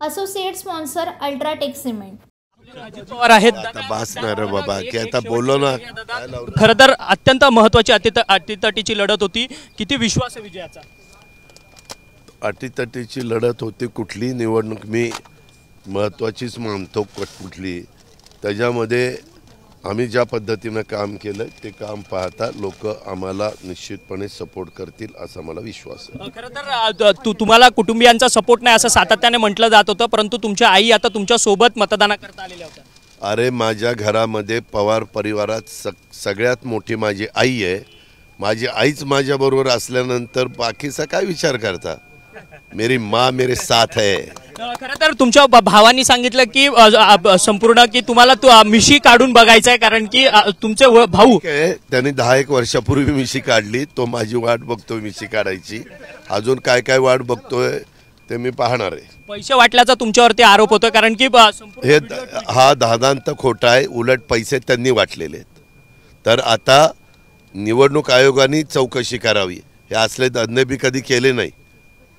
Associate sponsor UltraTech cement. Ajit Pawar आहेत। आता बास ना रे बाबा, की आता बोललो ना। खरं तर अत्यंत महत्त्वाची अटीतटीची लढत होती। किती विश्वास आहे विजयाचा? अटीतटीची लढत होती। कुठली निवडणूक मी महत्त्वाचीच मानतो कुठली, त्याच्यामध्ये आम्ही ज्या पद्धतीनं काम केलं ते काम पाहता लोक आम्हाला निश्चितपणे सपोर्ट करतील असा मला विश्वास आहे। खरं तर तुम्हाला कुटुंबियांचा सपोर्ट नाही असं सातत्याने म्हटलं जात होतं, परंतु तुमच्या आई आता तुमच्या सोबत मतदानाकरता आलेल्या होत्या। अरे माझ्या घरामध्ये पवार परिवारात सगळ्यात मोठी माझी आई आहे। माझी आईच माझ्याबरोबर असल्यानंतर बाकीचा काय विचार करता? मेरी माँ मेरे साथ है। खरं तर तुमच्या भावांनी सांगितलं की संपूर्ण की तुम्हाला मिशी काढून बघायचं आहे, कारण की तुमचे भाऊ त्यांनी 10-1 वर्षापूर्वी मिशी काढली। तो माझी वाट बघतोय मिशी काढायची। अजून काय काय वाट बघतोय ते मी पाहणार आहे। पैसे वाटल्याचा तुमच्यावरती आरोप होतो, कारण की हे हा दादांत खोटा आहे। उलट पैसे त्यांनी वाटलेले आहेत। तर आता निवडणूक आयोगाने चौकशी करावी। हे असले धंदे बी कधी केले नाही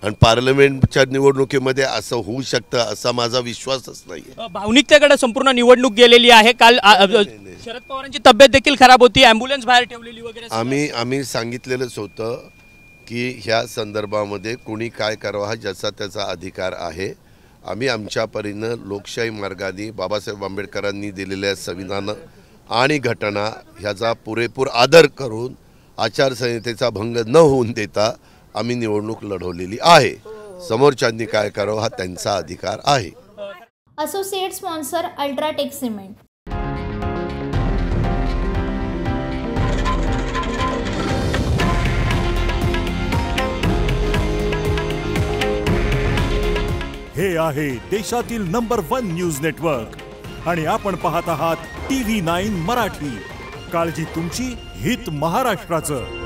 आणि पार्लमेंटच्या निवडणुकीमध्ये असं होऊ शकतं असा माझा विश्वासच नाही। भावनिकतेकडे संपूर्ण निवडणूक गेलेली आहे। काल शरद पवारांची तब्येत देखील खराब होती, ॲम्ब्युलन्स बाहेर ठेवलेली वगैरे। आम्ही सांगितलेलंच होतं की ह्या संदर्भामध्ये कोणी काय करावं हा ज्याचा त्याचा अधिकार आहे। आम्ही आमच्या परीनं लोकशाही मार्गाने बाबासाहेब आंबेडकरांनी दिलेल्या संविधान आणि घटना ह्याचा पुरेपूर आदर करून आचारसंहितेचा भंग न होऊन देता आम्ही निवडणूक लढवलेली आहे। समोरच्यांनी काय करावं हा त्यांचा अधिकार आहे। Associate sponsor UltraTech cement. हे आहे देशातील नंबर 1 न्यूज नेटवर्क आणि आपण पाहत आहात TV9 मराठी। काळजी तुमची, हित महाराष्ट्राचं।